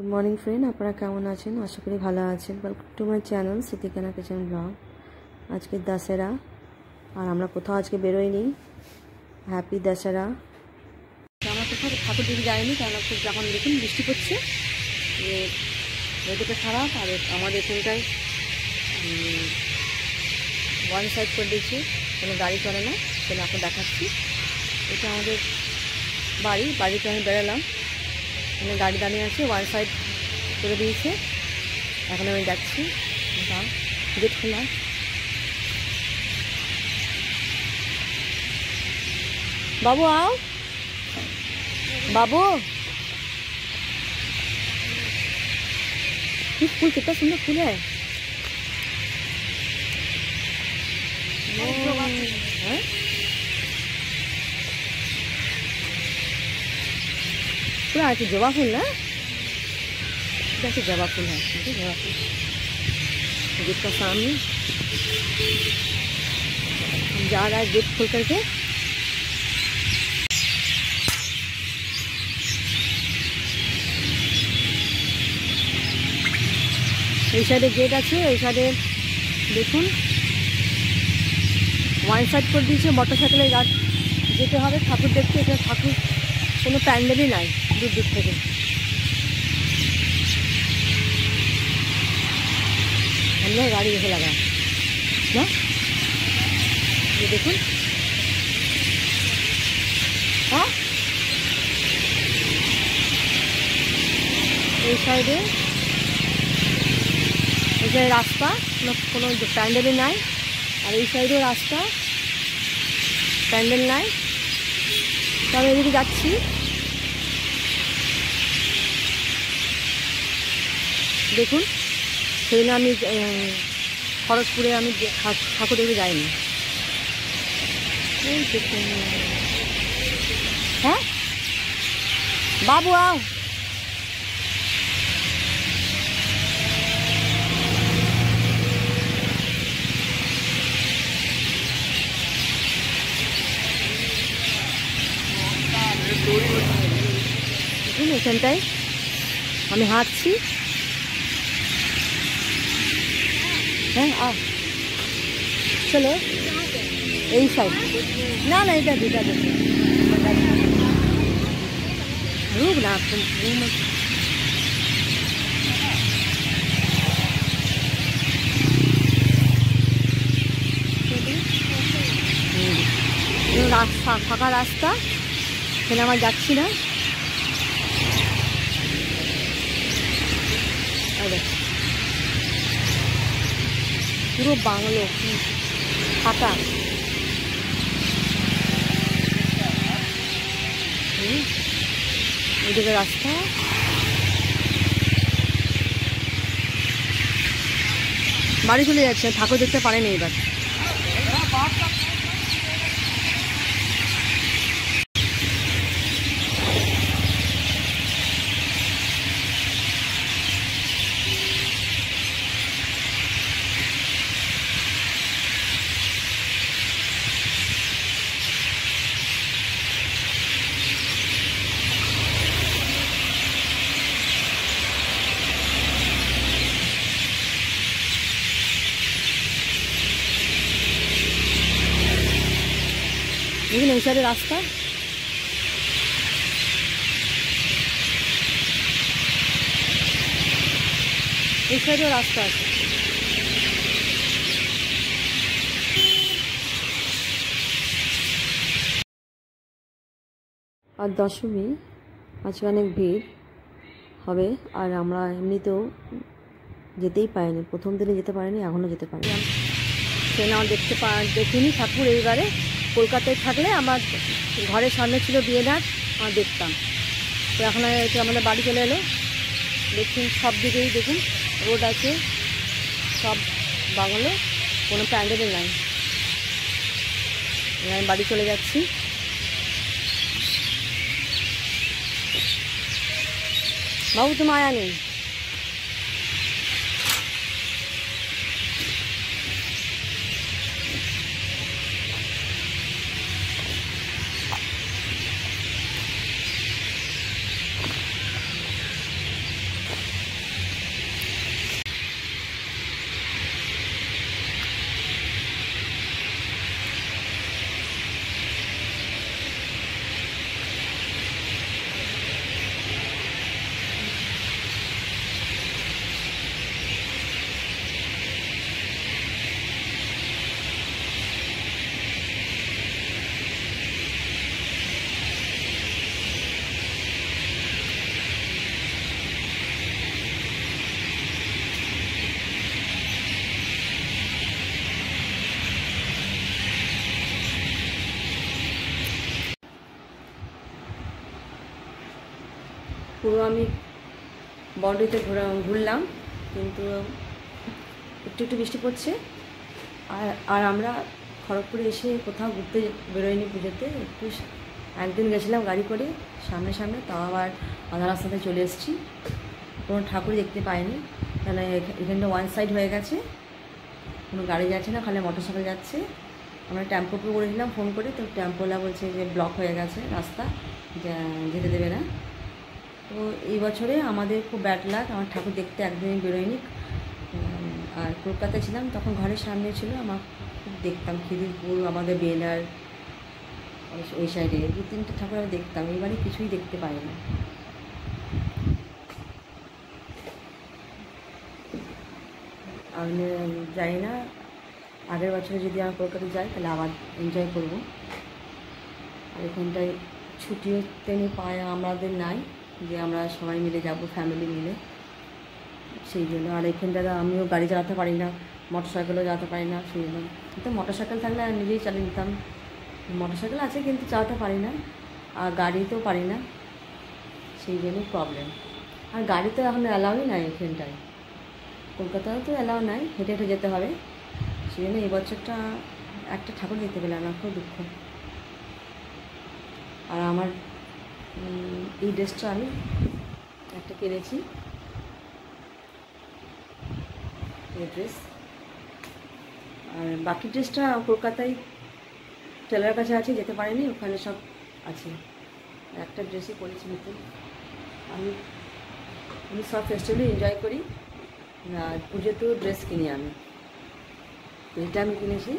Good morning friend, আপনারা কেমন আছেন? আশা করি ভালো আছেন। Welcome to my channel Siddikana kitchen blog. আজকে দশেরা, আর আমরা কোথাও আজকে বেরোইনি। হ্যাপি দশেরা। আমরা কোথাও ঠাকুর দিকে যাইনি, কারণ খুব যখন দেখুন বৃষ্টি পড়ছে, ওয়েদারটা খারাপ। আর আমাদের এখানটায় ওয়ান সাইড করে দিয়েছে, কোনো গাড়ি চলে না। সেটা আপনাকে দেখাচ্ছি। এটা আমাদের বাড়িতে আমি বেরোলাম, এখানে গাড়ি দাঁড়িয়ে আছে, ওয়ান সাইড করে দিয়েছে। এখন আমি যাচ্ছি, গেট খোলা। बाबू आओ, बाबू। ये फूल कितना सुंदर फूल है। पूरा ऐसे जवा फूल ना, जैसे जवा फूल है, जवा फूल। गेट का सामने हम जा रहा है, गेट खोल करके। এই সাইডে গেট আছে, এই সাইডে দেখুন ওয়ান সাইড করে দিয়েছে। মোটরসাইকেলে যেতে হবে ঠাকুর দেখতে। এখানে ঠাকুর কোনো প্যান্ডেলই নাই, দূর দূর থেকে। আমরা গাড়ি দেখে লাগা না, ये দেখুন। হ্যাঁ, এই সাইডে রাস্তা, কোনো প্যান্ডেলই নাই। আর এই সাইডেও রাস্তা, প্যান্ডেল নাই। তো আমি এদিকে যাচ্ছি। দেখুন, সেদিন আমি খড়গপুরে আমি ঠাকুর দেখে যাইনি। হ্যাঁ বাবু আও। এখানটায় আমি হাঁটছি। হ্যাঁ আ চলো এই সাইড। না না, এটা দুটা দেখুন, রুক না। রাস্তা ফাঁকা রাস্তা, সেখানে আমার যাচ্ছি না। পুরো বাংলো ফাঁকা। এদিকে রাস্তা, বাড়ি চলে যাচ্ছে। ঠাকুর দেখতে পারেনি এবার। দেখুন এই সাইডে রাস্তা, এই সাইডেও রাস্তা আছে। আর দশমী আজকে অনেক ভিড় হবে। আর আমরা এমনিতেও যেতেই পারিনি, প্রথম দিনে যেতে পারিনি, এখনও যেতে পারিনি। ট্রেন আমার দেখিনি ঠাকুর। এইবারে কলকাতায় থাকলে আমার ঘরের সামনে ছিল বিয়েনাথ, আমার দেখতাম। তো এখন আমাদের বাড়ি চলে এলো। দেখুন সব দিকেই দেখুন রোড আছে, সব বাংলো, কোনো প্যান্ডেলে নাই। আমি বাড়ি চলে যাচ্ছি। বাবু তুমি আয়া নেই। পুরো আমি বডিতে ঘুরলাম, কিন্তু একটু একটু বৃষ্টি পড়ছে। আর আমরা খড়গপুরে এসে কোথাও ঘুরতে বেরোয়নি পুজোতে। একদিন গেছিলাম গাড়ি করে সামনে সামনে, তাও আবার আধা রাস্তাতে চলে এসেছি, কোনো ঠাকুর দেখতে পাইনি। তাহলে এখানটা ওয়ান সাইড হয়ে গেছে, কোনো গাড়ি যাচ্ছে না, খালি মোটর সাইকেল যাচ্ছে। আমরা টেম্পো করেছিলাম ফোন করে, তো টেম্পোলা বলছে যে ব্লক হয়ে গেছে রাস্তা, যেতে দেবে না। তো এই বছরে আমাদের খুব ব্যাড লাক, আমার ঠাকুর দেখতে একদিনই বেরোয়নি। আর কলকাতায় ছিলাম তখন ঘরের সামনে ছিল, আমার খুব দেখতাম খিদিরপুর, আমাদের বেলার ওই সাইডে 2-3টে ঠাকুর আমি দেখতাম। এবারে কিছুই দেখতে পাই না। আমি জানি না, আগের বছরে যদি আমি কলকাতায় যাই তাহলে আবার এনজয় করব। আর এখানটায় ছুটিও তেমনি পায় আমাদের নাই, যে আমরা সবাই মিলে যাব ফ্যামিলি মিলে, সেই জন্য। আর এখানটাতে আমিও গাড়ি চালাতে পারি না, মোটর সাইকেলও চালাতে পারি না, সেই জন্য। কিন্তু মোটর সাইকেল থাকলে আমি নিজেই চালিয়ে নিতাম। মোটর সাইকেল আছে কিন্তু চালাতে পারি না, আর গাড়িতেও পারি না, সেই জন্যই প্রবলেম। আর গাড়ি তো এখন অ্যালাউই নাই এখানটায়, কলকাতাও তো অ্যালাউ নাই, হেঁটে হেঁটে যেতে হবে। সেই জন্য এই বছরটা একটা ঠাকুর দেখতে পেলাম না, খুব দুঃখ। আর আমার এই ড্রেসটা আমি একটা কিনেছি, এই ড্রেস। আর বাকি ড্রেসটা কলকাতায় টেলার কাছে আছে, যেতে পারিনি, ওখানে সব আছে। একটা ড্রেসই পরেছি নতুন। আমি সব ফেস্টিভ্যালে এনজয় করি, আর পুজোতেও ড্রেস কিনি আমি। এটা আমি কিনেছি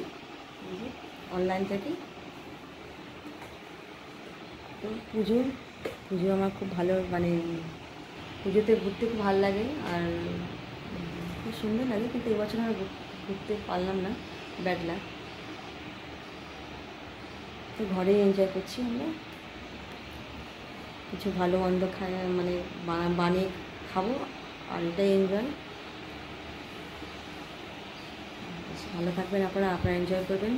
অনলাইন থেকে। তো পুজো আমার খুব ভালো, মানে পুজোতে ঘুরতে খুব ভালো লাগে, আর খুব সুন্দর লাগে। কিন্তু এবছর আমরা ঘুরতে পারলাম না, ব্যাড লাক। তো ঘরেই এনজয় করছি আমরা, কিছু ভালো মন্দ মানে বানিয়ে খাবো, আর এটাই এনজয়। ভালো থাকবেন আপনারা এনজয় করবেন।